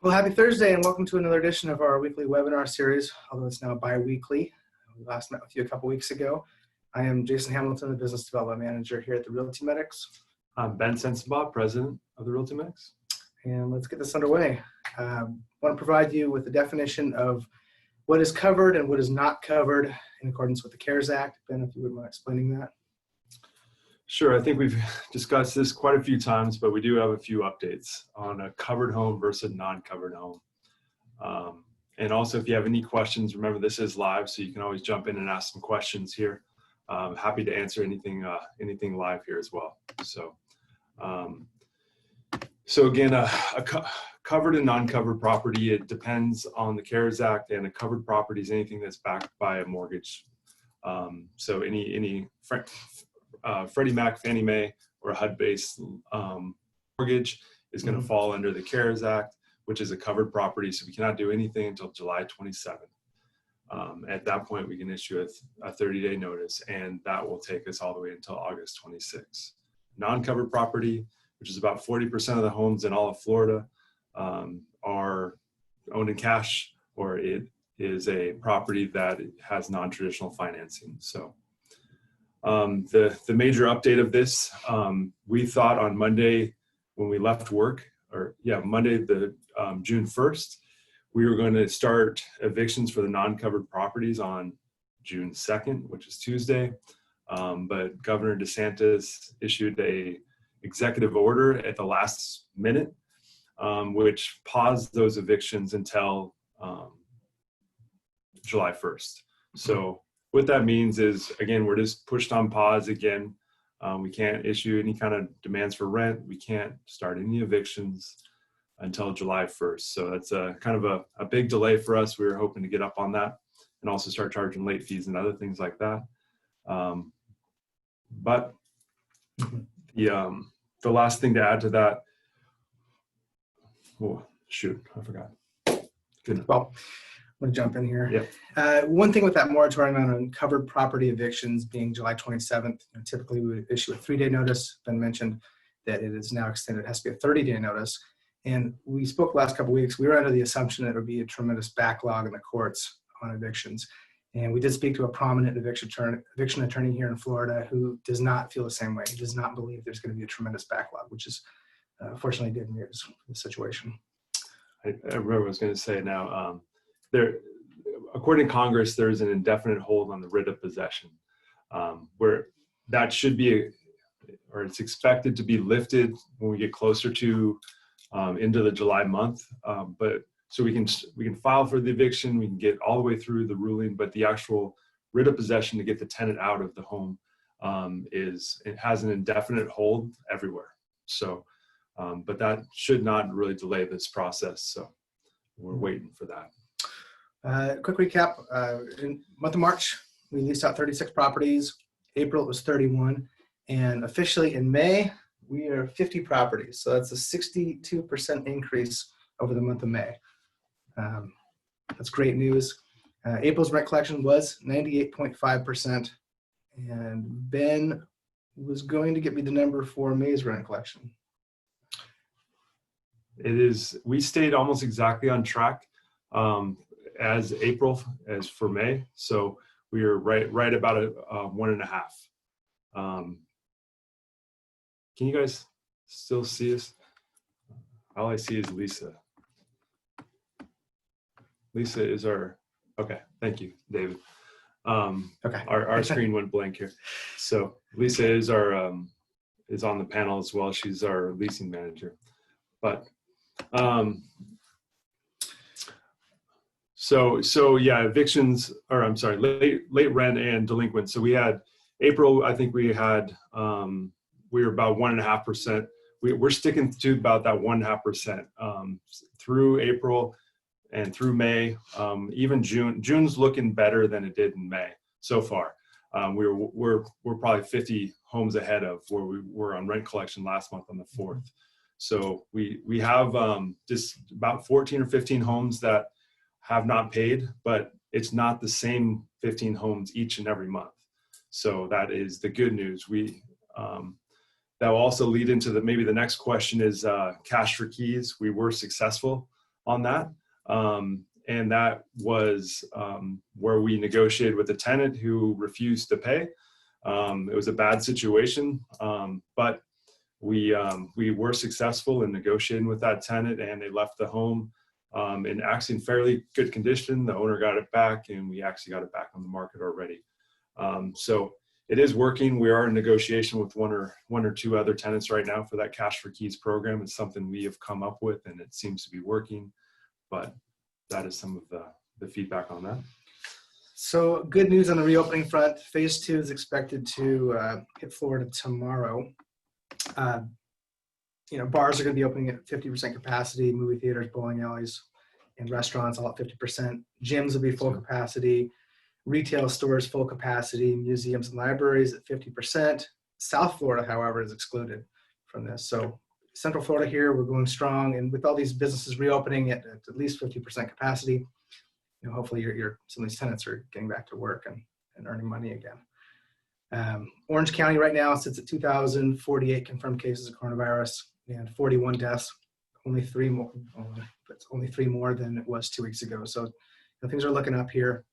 Well, happy Thursday and welcome to another edition of our weekly webinar series, although it's now bi-weekly. We last met with you a couple weeks ago. I am Jason Hamilton, the Business Development Manager here at the Realty Medics. I'm Ben Sensabaugh, President of the Realty Medics. And let's get this underway. I want to provide you with the definition of what is covered and what is not covered in accordance with the CARES Act. Ben, if you wouldn't mind explaining that. Sure, I think we've discussed this quite a few times, but we do have a few updates on a covered home versus non-covered home. And also, if you have any questions, remember this is live, so you can always jump in and ask some questions here. Happy to answer anything live here as well. So again, a covered and non-covered property, it depends on the CARES Act, and a covered property is anything that's backed by a mortgage. So any Freddie Mac, Fannie Mae, or a HUD-based mortgage is going to fall under the CARES Act, which is a covered property. So we cannot do anything until July 27th. At that point, we can issue a 30-day notice, and that will take us all the way until August 26th. Non-covered property, which is about 40% of the homes in all of Florida, are owned in cash, or it is a property that has non-traditional financing. So the major update of this, we thought on Monday when we left work, Monday the June 1st, we were going to start evictions for the non-covered properties on June 2nd, which is Tuesday. But Governor DeSantis issued a executive order at the last minute, which paused those evictions until July 1st. So what that means is, again, we're just pushed on pause again. We can't issue any kind of demands for rent. We can't start any evictions until July 1st. So that's a kind of a big delay for us. We were hoping to get up on that and also start charging late fees and other things like that. But the last thing to add to that, oh, shoot, I forgot. Good. Well, I'm going to jump in here. Yeah. One thing with that moratorium on covered property evictions being July 27th, typically we would issue a 3-day notice. Ben mentioned that it is now extended. It has to be a 30-day notice. And we spoke last couple of weeks. We were under the assumption that there would be a tremendous backlog in the courts on evictions. And we did speak to a prominent eviction attorney here in Florida who does not feel the same way. He does not believe there's going to be a tremendous backlog, which is fortunately good news for the situation. I remember what I was going to say now. According to Congress, there is an indefinite hold on the writ of possession, where that should be, or it's expected to be lifted when we get closer to into the July month. But so we can file for the eviction, we can get all the way through the ruling, but the actual writ of possession to get the tenant out of the home it has an indefinite hold everywhere. So, but that should not really delay this process. So we're waiting for that. Quick recap, in month of March, we leased out 36 properties. April, it was 31. And officially in May, we are 50 properties. So that's a 62% increase over the month of May. That's great news. April's rent collection was 98.5%. And Ben was going to get me the number for May's rent collection. We stayed almost exactly on track. As April as for May, so we are right about a 1.5. Can you guys still see us? All I see is Lisa. Lisa is our, okay, thank you, David. Okay. Our screen went blank here. So Lisa is our is on the panel as well. She's our leasing manager. But So yeah, evictions, or I'm sorry, late rent and delinquent. So we had April, I think we were about 1.5%. We're sticking to about that 1.5% through April and through May. Even June's looking better than it did in May so far. We're probably 50 homes ahead of where we were on rent collection last month on the 4th. So we have just about 14 or 15 homes that have not paid, but it's not the same 15 homes each and every month. So that is the good news. That will also lead into maybe the next question is cash for keys. We were successful on that. And that was where we negotiated with a tenant who refused to pay. It was a bad situation, but we were successful in negotiating with that tenant, and they left the home in actually in fairly good condition. The owner got it back, and we actually got it back on the market already. So it is working. We are in negotiation with one or two other tenants right now for that Cash for Keys program. It's something we have come up with, and it seems to be working. But that is some of the feedback on that. So good news on the reopening front. Phase 2 is expected to hit Florida tomorrow. Bars are going to be opening at 50% capacity, movie theaters, bowling alleys, and restaurants all at 50%. Gyms will be full capacity. Retail stores full capacity. Museums and libraries at 50%. South Florida, however, is excluded from this. So Central Florida here, we're going strong, and with all these businesses reopening at least 50% capacity, hopefully some of these tenants are getting back to work and earning money again. Orange County right now sits at 2,048 confirmed cases of coronavirus and 41 deaths, only three more than it was 2 weeks ago. So things are looking up here.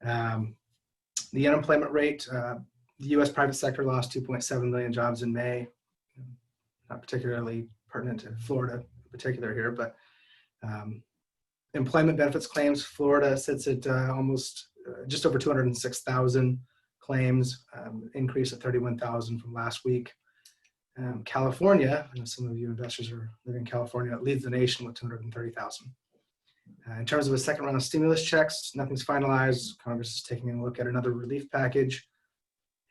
The unemployment rate, the U.S. private sector lost 2.7 million jobs in May. Not particularly pertinent to Florida in particular here, but employment benefits claims, Florida sits at almost just over 206,000 claims, increase of 31,000 from last week. California, I know some of you investors are living in California, leads the nation with 230,000. In terms of a second round of stimulus checks, nothing's finalized. Congress is taking a look at another relief package.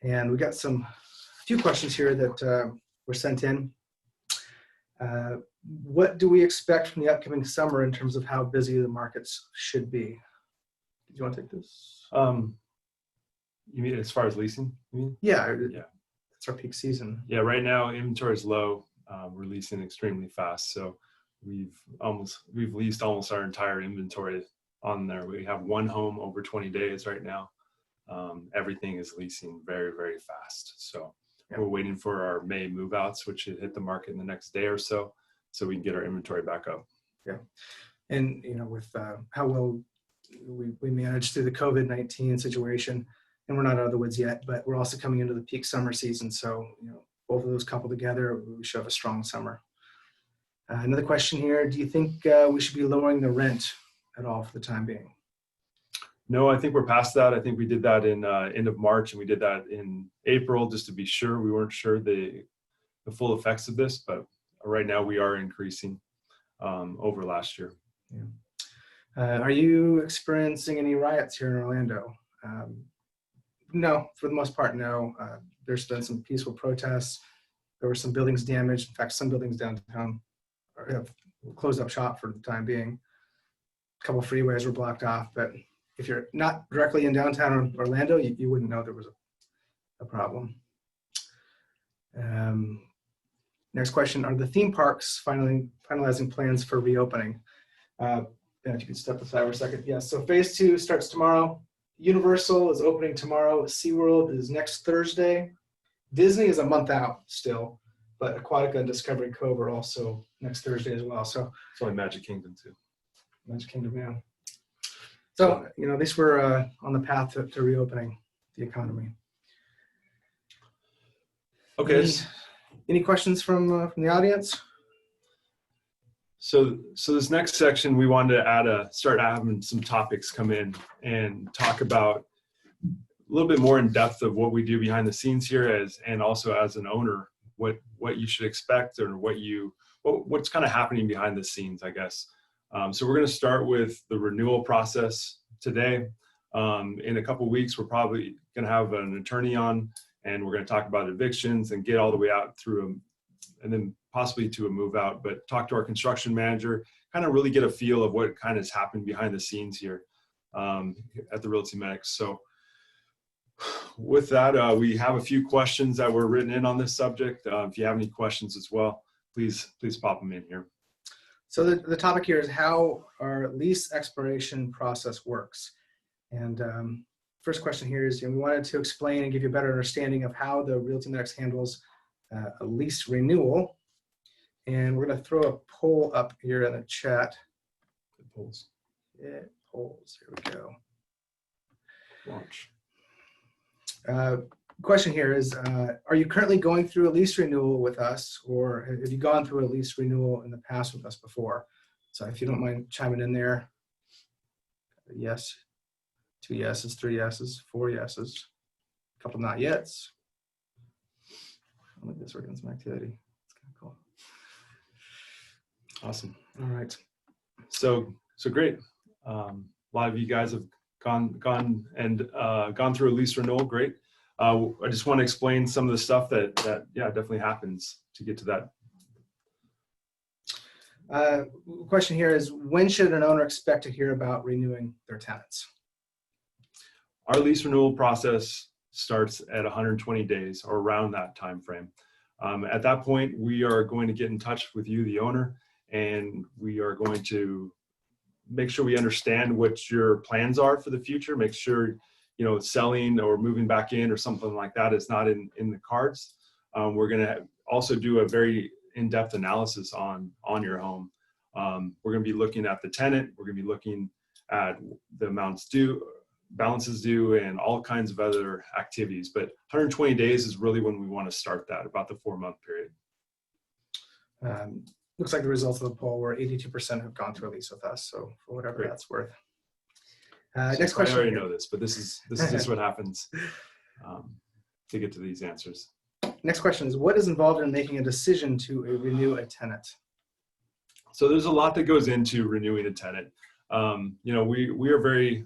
And we got a few questions here that were sent in. What do we expect from the upcoming summer in terms of how busy the markets should be? Do you want to take this? You mean as far as leasing? You mean? Yeah. It's our peak season. Yeah, right now inventory is low. We're leasing extremely fast. So we've leased almost our entire inventory on there. We have one home over 20 days right now. Everything is leasing very, very fast. So we're waiting for our May move-outs, which should hit the market in the next day or so we can get our inventory back up. Yeah, and with how well we managed through the COVID-19 situation, and we're not out of the woods yet, but we're also coming into the peak summer season. So both of those coupled together, we should have a strong summer. Another question here: do you think we should be lowering the rent at all for the time being? No, I think we're past that. I think we did that in end of March, and we did that in April just to be sure. We weren't sure the full effects of this, but right now we are increasing over last year. Yeah. Are you experiencing any riots here in Orlando? No, for the most part, no. There's been some peaceful protests. There were some buildings damaged. In fact, some buildings downtown have closed up shop for the time being. A couple of freeways were blocked off, but if you're not directly in downtown Orlando, you wouldn't know there was a problem. Next question: are the theme parks finalizing plans for reopening? If you could step aside for a second. Yeah, so phase 2 starts tomorrow. Universal is opening tomorrow. SeaWorld is next Thursday. Disney is a month out still, but Aquatica and Discovery Cove are also next Thursday as well. So it's only Magic Kingdom too. Magic Kingdom, yeah. So, at least we're on the path to reopening the economy. Okay. Any questions from the audience? So this next section, we wanted to start having some topics come in and talk about a little bit more in depth of what we do behind the scenes here and also as an owner, what you should expect or what's kind of happening behind the scenes, I guess. So we're going to start with the renewal process today. In a couple of weeks, we're probably going to have an attorney on, and we're going to talk about evictions and get all the way out through them, and then possibly to a move out, but talk to our construction manager, kind of really get a feel of what kind of has happened behind the scenes here at the Realty Medics. So with that, we have a few questions that were written in on this subject. If you have any questions as well, please pop them in here. So the topic here is how our lease expiration process works. And first question here is, we wanted to explain and give you a better understanding of how the Realty Medics handles a lease renewal. And we're going to throw a poll up here in the chat. polls. Hit polls. Here we go. Launch. Question here is, are you currently going through a lease renewal with us, or have you gone through a lease renewal in the past with us before? So if you don't mind chiming in there. Yes, 2 yeses, 3 yeses, 4 yeses, a couple not yets. I'll make this work on some activity. It's kind of cool. Awesome. All right. So great. A lot of you guys have gone through a lease renewal. Great. I just want to explain some of the stuff that definitely happens to get to that. Question here is, when should an owner expect to hear about renewing their tenants? Our lease renewal process starts at 120 days or around that time frame. At that point, we are going to get in touch with you, the owner, and we are going to make sure we understand what your plans are for the future. Make sure, selling or moving back in or something like that is not in the cards. We're going to also do a very in-depth analysis on your home. We're going to be looking at the tenant. We're going to be looking at the amounts due, balances due, and all kinds of other activities. But 120 days is really when we want to start that, about the 4-month period. Looks like the results of the poll were 82% have gone through a lease with us. So for whatever Great. That's worth. So Next question. I already know this, but this is just what happens to get to these answers. Next question is, what is involved in making a decision to renew a tenant? So there's a lot that goes into renewing a tenant. We are very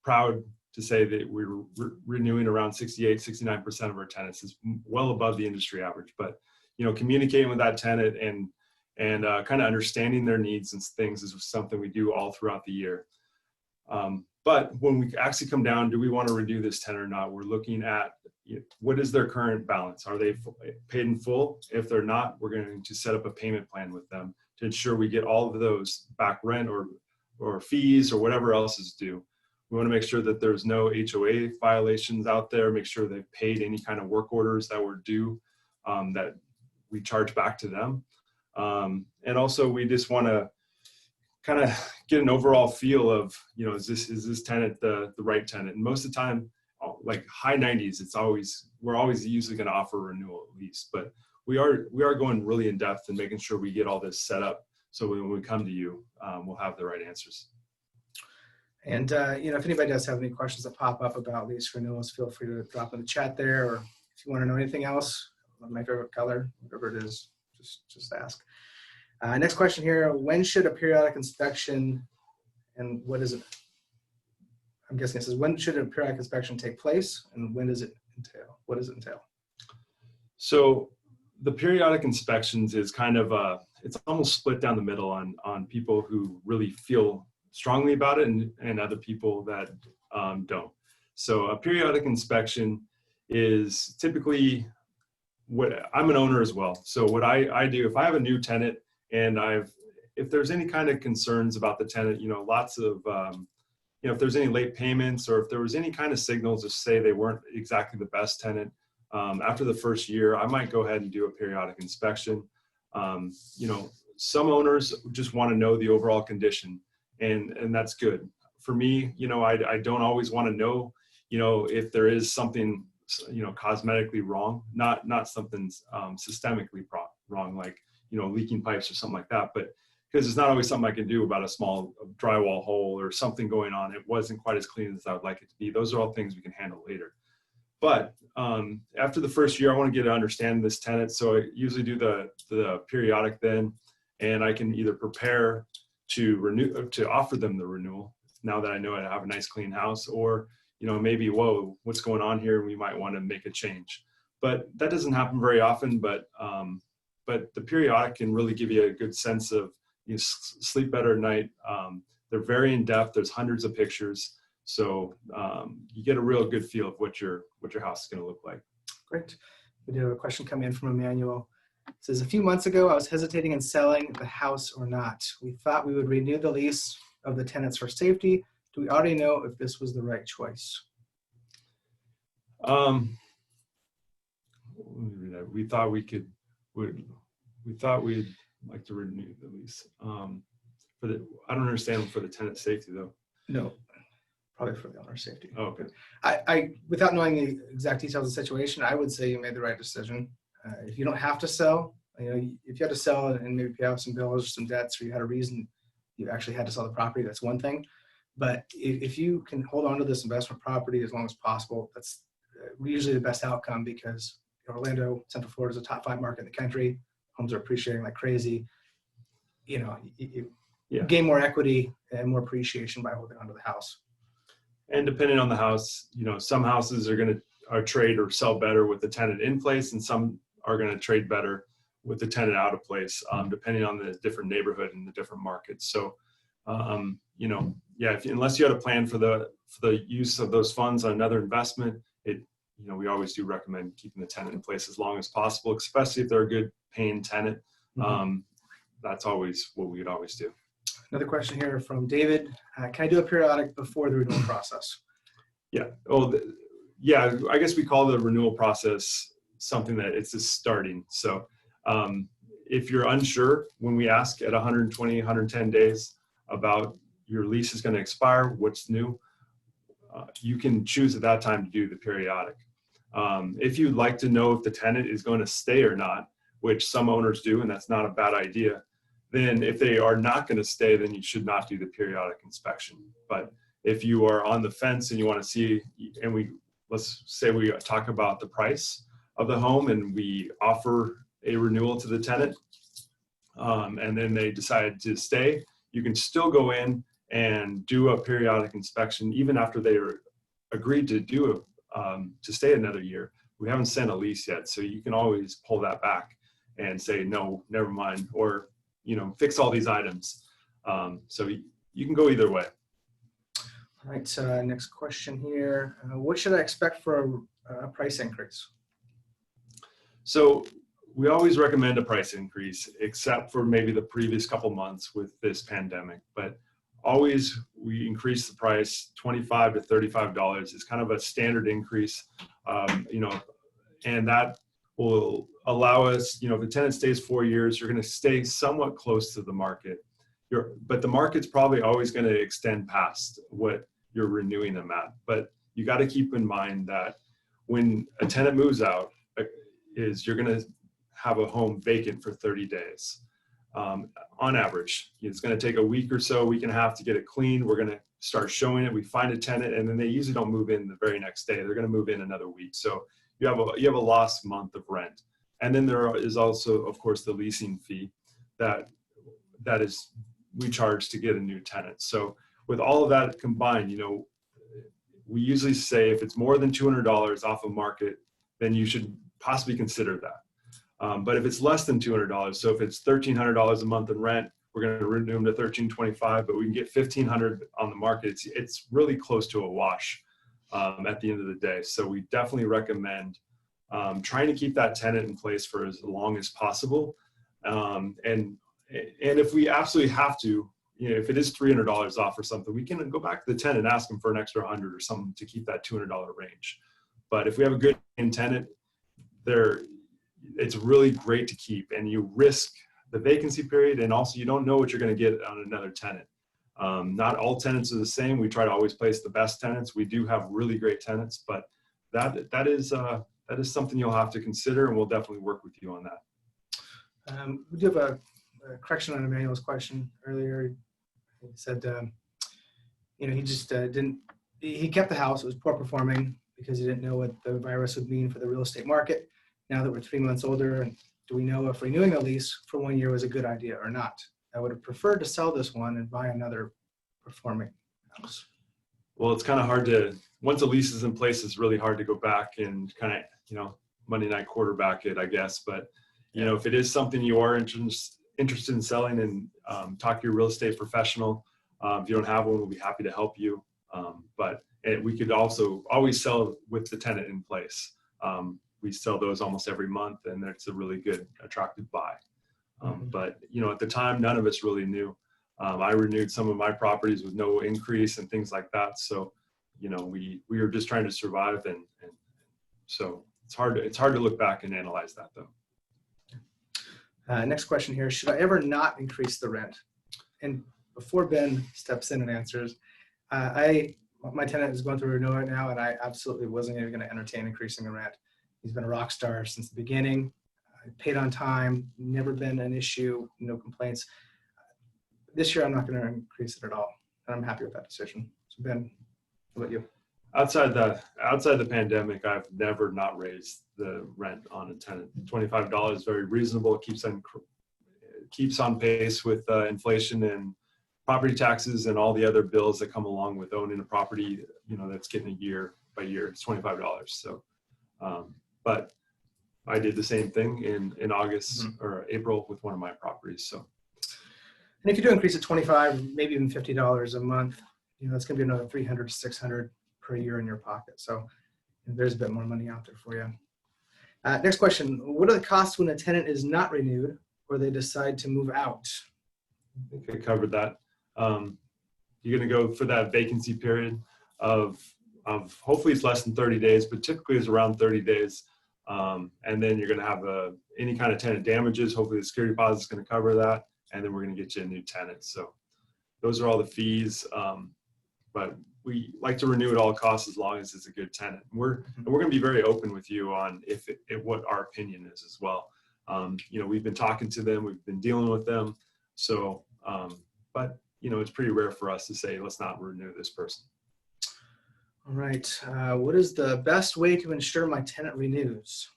proud to say that we're renewing around 68-69% of our tenants. Is well above the industry average. But communicating with that tenant and kind of understanding their needs and things is something we do all throughout the year. But when we actually come down, do we want to renew this tenant or not? We're looking at what is their current balance? Are they paid in full? If they're not, we're going to set up a payment plan with them to ensure we get all of those back rent or fees or whatever else is due. We want to make sure that there's no HOA violations out there, make sure they've paid any kind of work orders that were due that we charge back to them. And also we just want to kind of get an overall feel of, is this tenant the right tenant? And most of the time, like high 90s, we're always usually going to offer a renewal at least, but we are going really in depth and making sure we get all this set up. So when we come to you, we'll have the right answers. And, if anybody does have any questions that pop up about lease renewals, feel free to drop in the chat there, or if you want to know anything else, my favorite color, whatever it is, just ask. Next question here, when should a periodic inspection, and what is it? I'm guessing it says, when should a periodic inspection take place, and when does it entail? What does it entail? So the periodic inspections is kind of it's almost split down the middle on people who really feel strongly about it and other people that don't. So a periodic inspection is typically I'm an owner as well. So what I do, if I have a new tenant and if there's any kind of concerns about the tenant, lots of, if there's any late payments or if there was any kind of signals to say they weren't exactly the best tenant, after the first year, I might go ahead and do a periodic inspection. Some owners just want to know the overall condition, and that's good. For me, I don't always want to know, if there is something, cosmetically wrong, not something systemically wrong, like, leaking pipes or something like that, but because it's not always something I can do about a small drywall hole or something going on. It wasn't quite as clean as I would like it to be. Those are all things we can handle later. But after the first year, I want to get to understand this tenant. So I usually do the periodic then, and I can either prepare to offer them the renewal now that I know I have a nice clean house, or maybe, whoa, what's going on here? We might want to make a change. But that doesn't happen very often. But the periodic can really give you a good sense of sleep better at night. They're very in depth. There's hundreds of pictures, so you get a real good feel of what your house is going to look like. Great. We do have a question coming in from Emmanuel. It says, a few months ago, I was hesitating in selling the house or not. We thought we would renew the lease of the tenants for safety. Do we already know if this was the right choice? We thought we'd like to renew the lease. For I don't understand for the tenant safety though. No, probably for the owner's safety. Oh, okay. I without knowing the exact details of the situation, I would say you made the right decision. If you don't have to sell, if you had to sell and maybe pay off some bills or some debts, or you had a reason you actually had to sell the property, that's one thing. But if you can hold on to this investment property as long as possible, that's usually the best outcome, because Orlando, Central Florida is a top 5 market in the country. Homes are appreciating like crazy. You gain more equity and more appreciation by holding onto the house. And depending on the house, some houses are going to trade or sell better with the tenant in place, and some are going to trade better with the tenant out of place, depending on the different neighborhood and the different markets. So, unless you had a plan for the use of those funds on another investment, we always do recommend keeping the tenant in place as long as possible, especially if they're a good paying tenant. That's always what we would always do. Another question here from David. Can I do a periodic before the renewal process? Yeah. I guess we call the renewal process something that it's just starting. So if you're unsure, when we ask at 120, 110 days about your lease is going to expire, what's new, you can choose at that time to do the periodic. If you'd like to know if the tenant is going to stay or not, which some owners do, and that's not a bad idea, then if they are not going to stay, then you should not do the periodic inspection. But if you are on the fence and you want to see, and let's say we talk about the price of the home and we offer a renewal to the tenant, and then they decide to stay, you can still go in and do a periodic inspection even after they are agreed to to stay another year. We haven't sent a lease yet, so you can always pull that back and say, no, never mind, or fix all these items. So you can go either way. All right, next question here. What should I expect for a price increase? So we always recommend a price increase, except for maybe the previous couple months with this pandemic. But always we increase the price $25 to $35. It's kind of a standard increase, and that will allow us, if the tenant stays 4 years, you're going to stay somewhat close to the market. But the market's probably always going to extend past what you're renewing them at. But you got to keep in mind that when a tenant moves out, you're going to have a home vacant for 30 days. On average, it's going to take a week or so, week and a half to get it cleaned. We're going to start showing it. We find a tenant, and then they usually don't move in the very next day. They're going to move in another week. So you have a lost month of rent. And then there is also, of course, the leasing fee that we charge to get a new tenant. So with all of that combined, we usually say if it's more than $200 off of market, then you should possibly consider that. But if it's less than $200, so if it's $1,300 a month in rent, we're going to renew them to $1,325, but we can get $1,500 on the market. It's really close to a wash at the end of the day. So we definitely recommend trying to keep that tenant in place for as long as possible. And if we absolutely have to, if it is $300 off or something, we can go back to the tenant and ask them for an extra $100 or something to keep that $200 range. But if we have a good tenant, it's really great to keep, and you risk the vacancy period, and also you don't know what you're going to get on another tenant. Not all tenants are the same. We try to always place the best tenants. We do have really great tenants, but that is something you'll have to consider, and we'll definitely work with you on that. We do have a correction on Emmanuel's question earlier. He said, he just he kept the house. It was poor performing because he didn't know what the virus would mean for the real estate market. Now that we're 3 months older, do we know if renewing a lease for 1 year was a good idea or not? I would have preferred to sell this one and buy another performing house. Well, it's kind of hard once a lease is in place, it's really hard to go back and kind of, Monday night quarterback it, I guess. But, if it is something you are interested in selling, and talk to your real estate professional. If you don't have one, we'll be happy to help you. But we could also always sell with the tenant in place. We sell those almost every month, and it's a really good, attractive buy. But, at the time, none of us really knew. I renewed some of my properties with no increase and things like that. So, we were just trying to survive. And so it's hard to look back and analyze that, though. Next question here. Should I ever not increase the rent? And before Ben steps in and answers, my tenant is going through a renewal right now, and I absolutely wasn't even going to entertain increasing the rent. He's been a rock star since the beginning. Paid on time, never been an issue, no complaints. This year, I'm not going to increase it at all, and I'm happy with that decision. So Ben, what about you? Outside the pandemic, I've never not raised the rent on a tenant. $25 is very reasonable. It keeps on pace with inflation and property taxes and all the other bills that come along with owning a property. That's getting a year by year. It's $25. So, but I did the same thing in August or April with one of my properties. So, and if you do increase it $25, maybe even $50 a month, that's going to be another $300 to $600 per year in your pocket. So there's a bit more money out there for you. Next question. What are the costs when a tenant is not renewed or they decide to move out? I think I covered that. You're going to go for that vacancy period of hopefully it's less than 30 days, but typically it's around 30 days. And then you're going to have any kind of tenant damages. Hopefully the security deposit is going to cover that. And then we're going to get you a new tenant. So those are all the fees. But we like to renew at all costs as long as it's a good tenant. And we're going to be very open with you on what our opinion is as well. We've been talking to them, we've been dealing with them. So, but it's pretty rare for us to say, let's not renew this person. All right. What is the best way to ensure my tenant renews?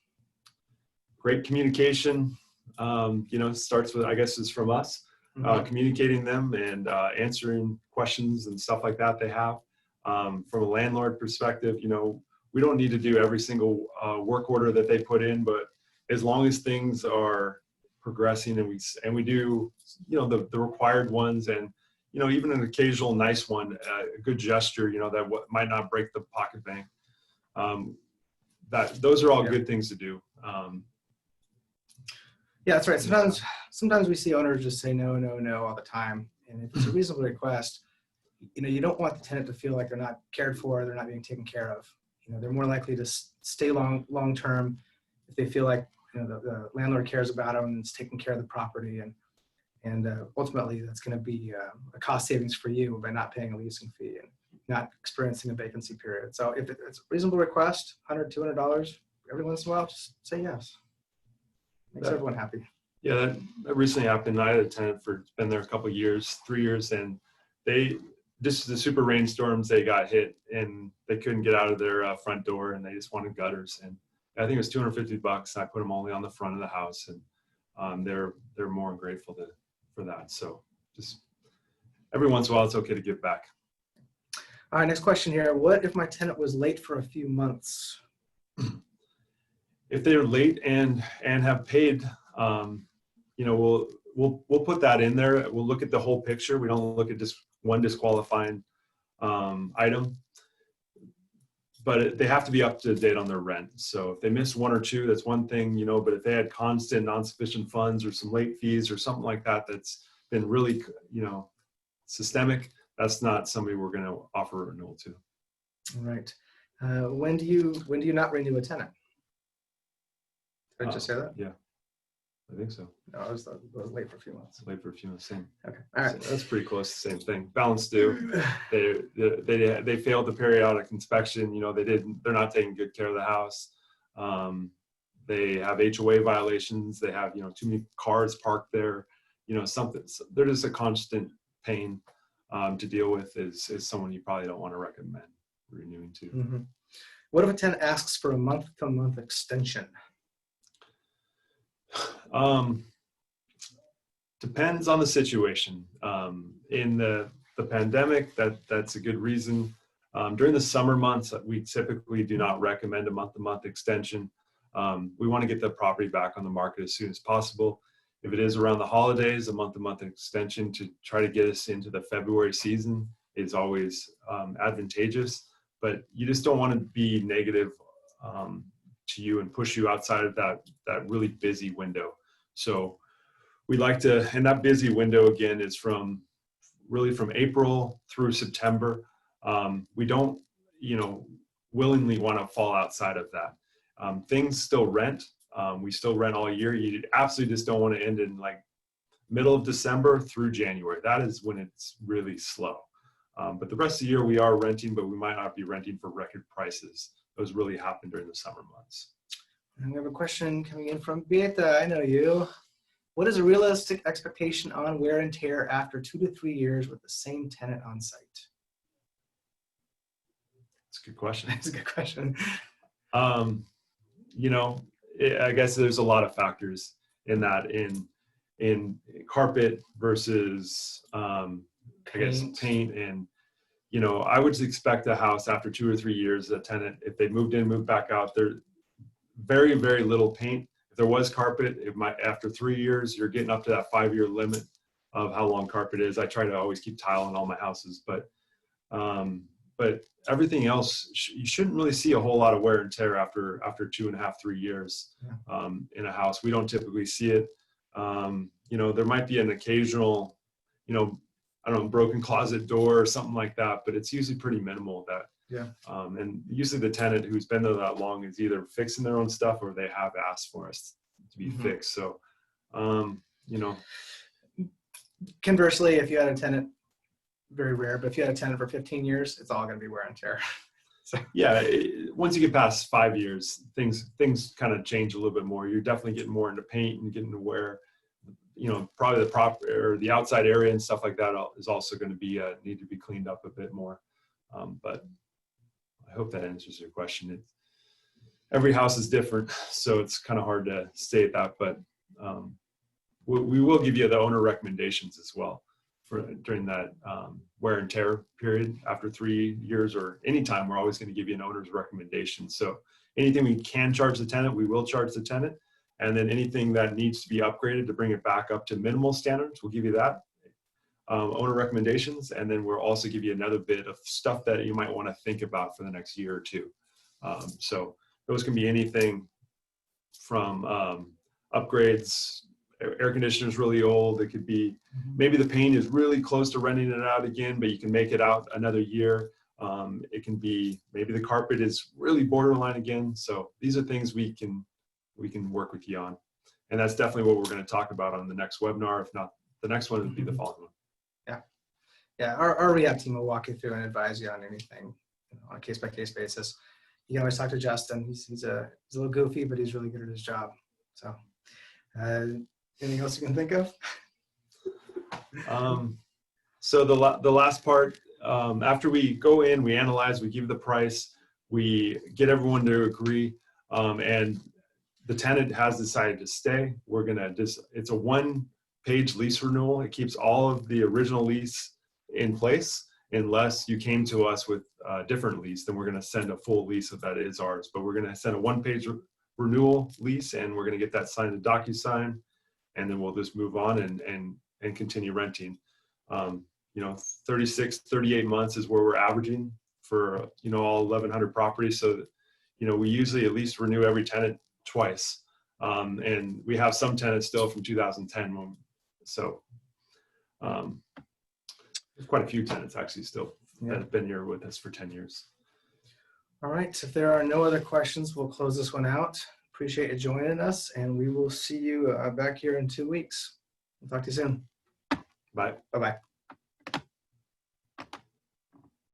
Great communication. Starts with, I guess, is from us. Communicating them and answering questions and stuff like that they have. From a landlord perspective, we don't need to do every single work order that they put in, but as long as things are progressing and we do, the required ones and, even an occasional nice one, a good gesture, that might not break the pocket bank. Those are all good things to do. Yeah, that's right. Sometimes we see owners just say no, no, no all the time. And if it's a reasonable request, you don't want the tenant to feel like they're not cared for, they're not being taken care of. They're more likely to stay long term if they feel like the landlord cares about them and is taking care of the property. And ultimately, that's going to be a cost savings for you by not paying a leasing fee and not experiencing a vacancy period. So if it's a reasonable request, $100, $200 every once in a while, just say yes. Makes everyone happy. Yeah, that recently happened. I had a tenant been there a couple of years, 3 years, and just the super rainstorms, they got hit and they couldn't get out of their front door and they just wanted gutters. And I think it was $250. I put them only on the front of the house, and they're more than grateful for that. So just every once in a while, it's okay to give back. All right, next question here. What if my tenant was late for a few months? If they're late and have paid, we'll put that in there. We'll look at the whole picture. We don't look at just one disqualifying item, but they have to be up to date on their rent. So if they miss one or two, that's one thing, but if they had constant non-sufficient funds or some late fees or something like that, that's been really, systemic, that's not somebody we're going to offer a renewal to. All right. When do you not renew a tenant? Did I just say that? Yeah, I think so. No, I was late for a few months. Late for a few months, same. Okay, all right. So that's pretty close to the same thing. Balance due. They failed the periodic inspection. They're not taking good care of the house. They have HOA violations. They have too many cars parked there. Something. They're just a constant pain to deal with. Is someone you probably don't want to recommend renewing to. Mm-hmm. What if a tenant asks for a month-to-month extension? Depends on the situation. In the pandemic, that's a good reason. During the summer months, we typically do not recommend a month-to-month extension. We want to get the property back on the market as soon as possible. If it is around the holidays, a month-to-month extension to try to get us into the February season is always advantageous, but you just don't want to be negative to you and push you outside of that really busy window. So we like to, and that busy window again is from April through September. We don't, willingly want to fall outside of that. Things still rent. We still rent all year. You absolutely just don't want to end in like middle of December through January. That is when it's really slow. But the rest of the year we are renting, but we might not be renting for record prices. Those really happen during the summer months. And we have a question coming in from Beata. I know you. What is a realistic expectation on wear and tear after 2 to 3 years with the same tenant on site? That's a good question. That's a good question. You know, I guess there's a lot of factors in that, in carpet versus I guess paint. And you know, I would expect a house after 2 or 3 years, a tenant, if they moved in, moved back out, there very, very little paint. If there was carpet, it might, after 3 years, you're getting up to that 5-year limit of how long carpet is. I try to always keep tile in all my houses, but everything else, you shouldn't really see a whole lot of wear and tear after 2.5, 3 years in a house. We don't typically see it. You know, there might be an occasional, you know, I don't know, broken closet door or something like that, but it's usually pretty minimal. And usually the tenant who's been there that long is either fixing their own stuff or they have asked for us to be fixed. So, you know. Conversely, if you had a tenant, very rare, but if you had a tenant for 15 years, it's all going to be wear and tear. So. Yeah, once you get past 5 years, things kind of change a little bit more. You're definitely getting more into paint and getting to wear. You know, probably the prop or the outside area and stuff like that is also going to be need to be cleaned up a bit more. But I hope that answers your question. Every house is different, so it's kind of hard to state that. But we will give you the owner recommendations as well for during that wear and tear period after 3 years or any time. We're always going to give you an owner's recommendation. So anything we can charge the tenant, we will charge the tenant. And then anything that needs to be upgraded to bring it back up to minimal standards, we'll give you that. Owner recommendations, and then we'll also give you another bit of stuff that you might want to think about for the next year or two. So those can be anything from upgrades, air conditioner is really old. It could be maybe the paint is really close to renting it out again, but you can make it out another year. It can be maybe the carpet is really borderline again. So these are things we can work with you on. And that's definitely what we're going to talk about on the next webinar. If not, the next one would be the following one. Yeah. Our rehab team will walk you through and advise you on anything, you know, on a case-by-case basis. You can always talk to Justin. He's a little goofy, but he's really good at his job. So anything else you can think of? So the last part, after we go in, we analyze, we give the price, we get everyone to agree, and the tenant has decided to stay. We're gonna it's a 1-page lease renewal. It keeps all of the original lease in place unless you came to us with a different lease. Then we're gonna send a full lease if that is ours. But we're gonna send a 1-page renewal lease, and we're gonna get that signed to DocuSign, and then we'll just move on and continue renting. You know, 36, 38 months is where we're averaging for, you know, all 1,100 properties. So that, you know, we usually at least renew every tenant twice. And we have some tenants still from 2010. So there's quite a few tenants actually still that have been here with us for 10 years. All right. If there are no other questions, we'll close this one out. Appreciate you joining us, and we will see you back here in 2 weeks. We'll talk to you soon. Bye. Bye-bye.